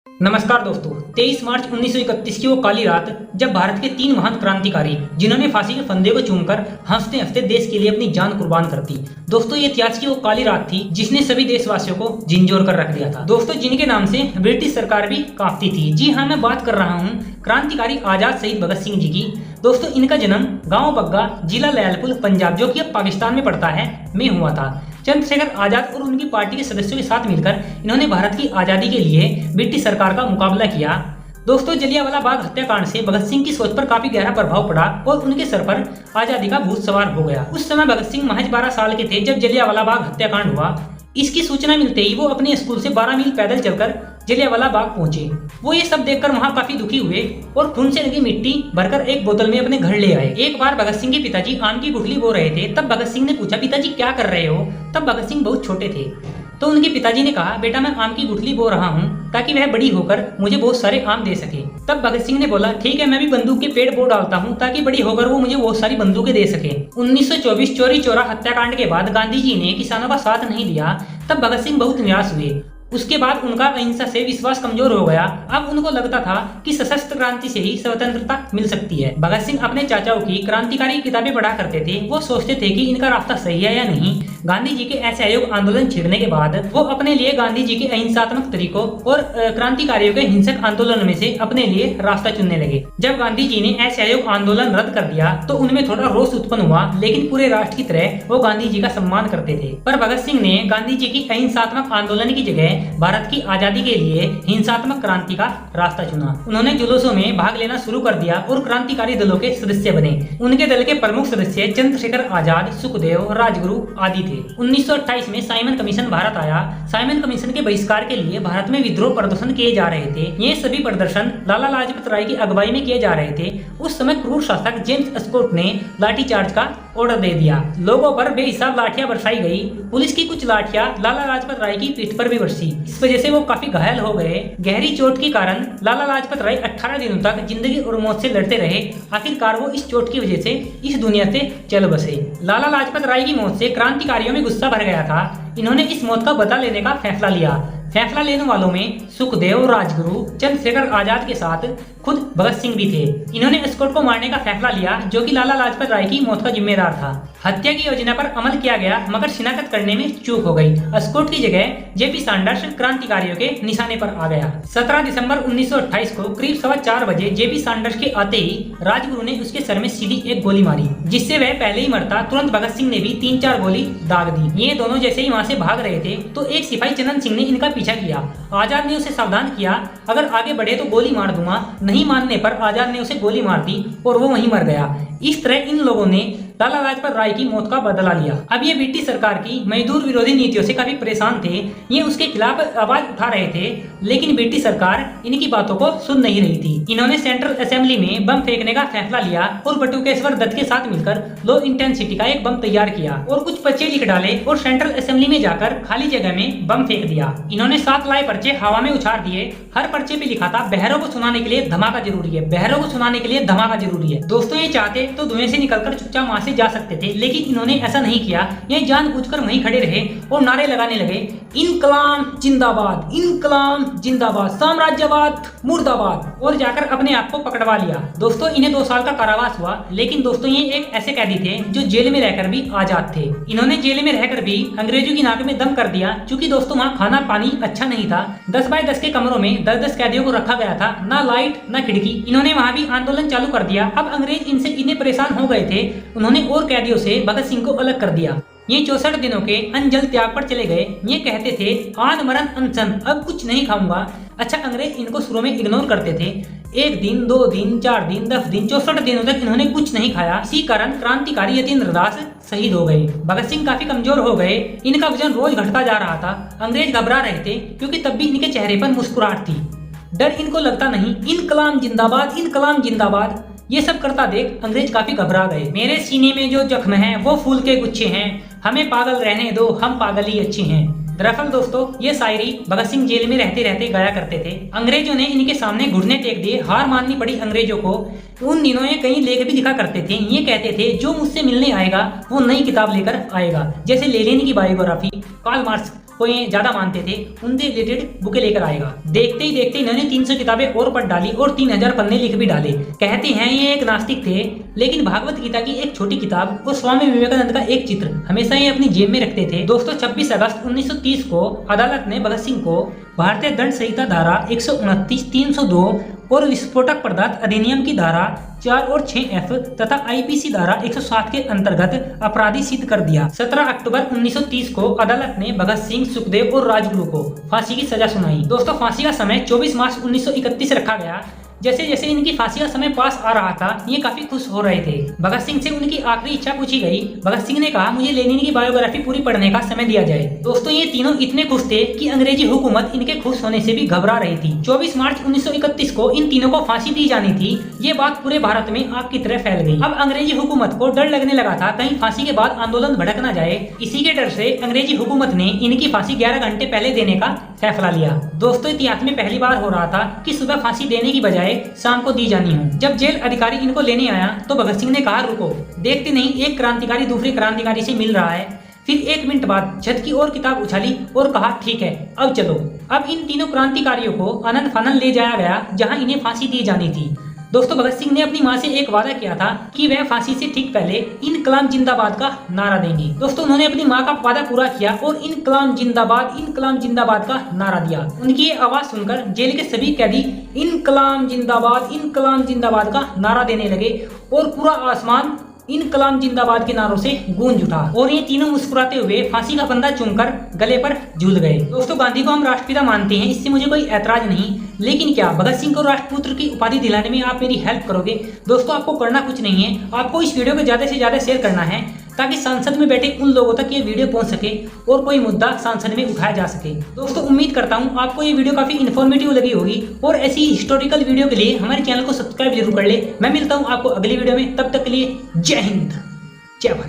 नमस्कार दोस्तों, 23 मार्च 1931 की वो काली रात जब भारत के 3 महान क्रांतिकारी जिन्होंने फांसी के फंदे को चूमकर हंसते हंसते देश के लिए अपनी जान कुर्बान कर दी। दोस्तों, ये इतिहास की वो काली रात थी जिसने सभी देशवासियों को झिंझोर कर रख दिया था। दोस्तों, जिनके नाम से ब्रिटिश सरकार भी कांपती थी। जी हाँ, मैं बात कर रहा हूँ क्रांतिकारी आजाद शहीद भगत सिंह जी की। दोस्तों, इनका जन्म गांव बग्गा, जिला लैलपुर, पंजाब, जो कि अब पाकिस्तान में पड़ता है, में हुआ था। चंद्रशेखर आजाद और उनकी पार्टी के सदस्यों के साथ मिलकर इन्होंने भारत की आजादी के लिए ब्रिटिश सरकार का मुकाबला किया। दोस्तों, जलियांवाला बाग हत्याकांड से भगत सिंह की सोच पर काफी गहरा प्रभाव पड़ा और उनके सर पर आजादी का भूत सवार हो गया। उस समय भगत सिंह महज 12 साल के थे जब जलियांवाला बाग हत्याकांड हुआ। इसकी सूचना मिलते ही वो अपने स्कूल से 12 मील पैदल चलकर जलियांवाला बाग पहुंचे। वो ये सब देखकर वहां काफी दुखी हुए और खून से लगी मिट्टी भरकर एक बोतल में अपने घर ले आए। एक बार भगत सिंह के पिताजी आम की गुठली बो रहे थे, तब भगत सिंह ने पूछा, पिताजी क्या कर रहे हो? तब भगत सिंह बहुत छोटे थे, तो उनके पिताजी ने कहा, बेटा मैं आम की गुठली बो रहा हूँ ताकि वह बड़ी होकर मुझे बहुत सारे आम दे सके। तब भगत सिंह ने बोला, ठीक है, मैं भी बंदूक के पेड़ बो डालता हूँ ताकि बड़ी होकर वो मुझे बहुत सारी बंदूकें दे सके। 1924 चोरी चौरा हत्याकांड के बाद गांधी जी ने किसानों का साथ नहीं दिया, तब भगत सिंह बहुत निराश हुए। उसके बाद उनका अहिंसा से विश्वास कमजोर हो गया। अब उनको लगता था कि सशस्त्र क्रांति से ही स्वतंत्रता मिल सकती है। भगत सिंह अपने चाचाओं की क्रांतिकारी किताबें पढ़ा करते थे। वो सोचते थे कि इनका रास्ता सही है या नहीं। गांधी जी के असहयोग आंदोलन छिड़ने के बाद वो अपने लिए गांधी जी के अहिंसात्मक तरीकों और क्रांतिकारियों के हिंसक आंदोलन में से अपने लिए रास्ता चुनने लगे। जब गांधी जी ने असहयोग आंदोलन रद्द कर दिया तो उनमें थोड़ा रोष उत्पन्न हुआ, लेकिन पूरे राष्ट्र की तरह वो गांधी जी का सम्मान करते थे। पर भगत सिंह ने गांधी जी की अहिंसात्मक आंदोलन की जगह भारत की आजादी के लिए हिंसात्मक क्रांति का रास्ता चुना। उन्होंने जुलूसों में भाग लेना शुरू कर दिया और क्रांतिकारी दलों के सदस्य बने। उनके दल के प्रमुख सदस्य चंद्रशेखर आजाद, सुखदेव, राजगुरु आदि थे। 1928 में साइमन कमीशन भारत आया। साइमन कमीशन के बहिष्कार के लिए भारत में विद्रोह प्रदर्शन किए जा रहे थे। ये सभी प्रदर्शन लाला लाजपत राय की अगुवाई में किए जा रहे थे। उस समय क्रूर शासक जेम्स स्कॉट ने लाठीचार्ज का ऑर्डर दे दिया। लोगों पर बेहिसाब लाठियां बरसाई गई। पुलिस की कुछ लाठियां लाला लाजपत राय की पीठ पर भी बरसी। इस वजह से वो काफी घायल हो गए। गहरी चोट के कारण लाला लाजपत राय 18 दिनों तक जिंदगी और मौत से लड़ते रहे। आखिरकार वो इस चोट की वजह से इस दुनिया से चल बसे। लाला लाजपत राय की मौत से क्रांतिकारियों में गुस्सा भर गया था। इन्होंने इस मौत का बदला लेने का फैसला लिया। फैसला लेने वालों में सुखदेव, राजगुरु, चंद्रशेखर आजाद के साथ खुद भगत सिंह भी थे। इन्होंने स्कॉट को मारने का फैसला लिया, जो कि लाला लाजपत राय की मौत का जिम्मेदार था। हत्या की योजना पर अमल किया गया, मगर शिनाख्त करने में चूक हो गई। स्कॉट की जगह जेपी सैंडर्स क्रांतिकारियों के निशाने पर आ गया। 17 दिसंबर 1928 को करीब 4:15 बजे जेपी सैंडर्स के आते ही राजगुरु ने उसके सर में सीधी एक गोली मारी, जिससे वह पहले ही मरता। तुरंत भगत सिंह ने भी 3-4 गोली दाग दी। ये दोनों जैसे ही वहां से भाग रहे थे तो एक सिपाही चंदन सिंह ने इनका पीछा किया। आजाद ने उसे सावधान किया, अगर आगे बढ़े तो गोली मार दूंगा। नहीं मानने पर आजाद ने उसे गोली मार दी और वो वहीं मर गया। इस तरह इन लोगों ने लाला लाजपत राय की मौत का बदला लिया। अब ये ब्रिटिश सरकार की मजदूर विरोधी नीतियों से काफी परेशान थे। ये उसके खिलाफ आवाज उठा रहे थे, लेकिन ब्रिटिश सरकार इनकी बातों को सुन नहीं रही थी। इन्होंने सेंट्रल असेंबली में बम फेंकने का फैसला लिया और बटुकेश्वर दत्त के साथ मिलकर लो इंटेंसिटी का एक बम तैयार किया और कुछ पर्चे लिख डाले और सेंट्रल असेंबली में जाकर खाली जगह में बम फेंक दिया। इन्होंने 7 लाए पर्चे हवा में उछाल दिए। हर पर्चे पे लिखा था, बहरों को सुनाने के लिए धमाका जरूरी है, बहरों को सुनाने के लिए धमाका जरूरी है। दोस्तों, ये चाहते तो धुएं से निकलकर चुपचाप वहां से जा सकते थे, लेकिन इन्होंने ऐसा नहीं किया। ये जानबूझकर वहीं खड़े रहे और नारे लगाने लगे, इनकलाब जिंदाबाद, इनकलाब जिंदाबाद, साम्राज्यवाद मुर्दाबाद, और जाकर अपने आप को पकड़वा लिया। दोस्तों, इन्हें 2 साल का कारावास हुआ, लेकिन दोस्तों ये एक ऐसे कैदी थे जो जेल में रहकर भी आजाद थे। इन्होंने जेल में रहकर भी अंग्रेजों की नाक में दम कर दिया, क्योंकि दोस्तों वहाँ खाना पानी अच्छा नहीं था। 10 बाय 10 के कमरों में 10-10 कैदियों को रखा गया था, ना लाइट ना खिड़की। इन्होंने वहाँ भी आंदोलन चालू कर दिया। अब अंग्रेज इनसे इतने परेशान हो गए थे, उन्होंने और कैदियों से भगत सिंह को अलग कर दिया। ये 64 दिनों के अनजल त्याग पर चले गए। ये कहते थे, आन मरण अनशन, अब कुछ नहीं खाऊंगा। अच्छा, अंग्रेज इनको शुरू में इग्नोर करते थे। 1 दिन, 2 दिन, 4 दिन, 10 दिन, 64 दिनों तक इन्होंने कुछ नहीं खाया। इसी कारण क्रांतिकारी यतीन्द्र दास शहीद हो गए। भगत सिंह काफी कमजोर हो गए। इनका वजन रोज घटता जा रहा था। अंग्रेज घबरा रहे थे, क्योंकि तब भी इनके चेहरे पर मुस्कुराहट थी। डर इनको लगता नहीं। इनकलाब जिंदाबाद, इनकलाब जिंदाबाद, ये सब करता देख अंग्रेज काफी घबरा गए। मेरे सीने में जो जख्म है वो फूल के गुच्छे हैं, हमें पागल रहने दो, हम पागल ही अच्छे हैं। दरअसल दोस्तों, ये शायरी भगत सिंह जेल में रहते रहते गाया करते थे। अंग्रेजों ने इनके सामने घुटने टेक दिए, हार माननी पड़ी अंग्रेजों को। उन दिनों ये कई लेख भी लिखा करते थे। ये कहते थे, जो मुझसे मिलने आएगा वो नई किताब लेकर आएगा, जैसे लेनिन की बायोग्राफी, कार्ल मार्क्स को ये ज्यादा मानते थे उनसे रिलेटेड बुकें लेकर आएगा। देखते ही देखते इन्होंने 300 किताबें और पढ़ डाली और 3000 पन्ने लिख भी डाले। कहते हैं ये एक नास्तिक थे, लेकिन भागवत गीता की एक छोटी किताब और स्वामी विवेकानंद का एक चित्र हमेशा ये अपनी जेब में रखते थे। दोस्तों 26 अगस्त 1930 को अदालत ने भगत सिंह को भारतीय दंड संहिता धारा 129, 302 और विस्फोटक पदार्थ अधिनियम की धारा 4 और 6F तथा आईपीसी धारा 107 के अंतर्गत अपराधी सिद्ध कर दिया। 17 अक्टूबर 1930 को अदालत ने भगत सिंह, सुखदेव और राजगुरु को फांसी की सजा सुनाई। दोस्तों फांसी का समय 24 मार्च 1931 रखा गया। जैसे जैसे इनकी फांसी का समय पास आ रहा था, ये काफी खुश हो रहे थे। भगत सिंह से उनकी आखिरी इच्छा पूछी गई। भगत सिंह ने कहा, मुझे लेनिन की बायोग्राफी पूरी पढ़ने का समय दिया जाए। दोस्तों ये तीनों इतने खुश थे कि अंग्रेजी हुकूमत इनके खुश होने से भी घबरा रही थी। 24 मार्च 1931 को इन तीनों को फांसी दी जानी थी। ये बात पूरे भारत में आग की तरह फैल गई। अब अंग्रेजी हुकूमत को डर लगने लगा था कहीं फांसी के बाद आंदोलन भड़क न जाए। इसी के डर से अंग्रेजी हुकूमत ने इनकी फांसी 11 घंटे पहले देने का फैसला लिया। दोस्तों इतिहास में पहली बार हो रहा था कि सुबह फांसी देने की बजाय शाम को दी जानी हो। जब जेल अधिकारी इनको लेने आया तो भगत सिंह ने कहा, रुको, देखते नहीं एक क्रांतिकारी दूसरे क्रांतिकारी से मिल रहा है। फिर 1 मिनट बाद छत की ओर किताब उछाली और कहा, ठीक है अब चलो। अब इन तीनों क्रांतिकारियों को अनंत फानन ले जाया गया जहां इन्हें फांसी दी जानी थी। दोस्तों भगत सिंह ने अपनी मां से एक वादा किया था कि वह फांसी से ठीक पहले इनकलाब जिंदाबाद का नारा देंगे। दोस्तों उन्होंने अपनी मां का वादा पूरा किया और इनकलाब जिंदाबाद का नारा दिया। उनकी ये आवाज सुनकर जेल के सभी कैदी इनकलाब जिंदाबाद का नारा देने लगे और पूरा आसमान इनकलाब जिंदाबाद के नारों से गूंज उठा और ये तीनों मुस्कुराते हुए फांसी का फंदा चूमकर गले पर झूल गए। दोस्तों गांधी को हम राष्ट्रपिता मानते हैं, इससे मुझे कोई ऐतराज नहीं, लेकिन क्या भगत सिंह को राष्ट्रपुत्र की उपाधि दिलाने में आप मेरी हेल्प करोगे? दोस्तों आपको करना कुछ नहीं है, आपको इस वीडियो को ज्यादा से ज्यादा शेयर करना है ताकि संसद में बैठे उन लोगों तक ये वीडियो पहुंच सके और कोई मुद्दा संसद में उठाया जा सके। दोस्तों उम्मीद करता हूं आपको ये वीडियो काफी इन्फॉर्मेटिव लगी होगी और ऐसी हिस्टोरिकल वीडियो के लिए हमारे चैनल को सब्सक्राइब जरूर कर ले। मैं मिलता हूं आपको अगली वीडियो में, तब तक के लिए जय हिंद, जय भारत।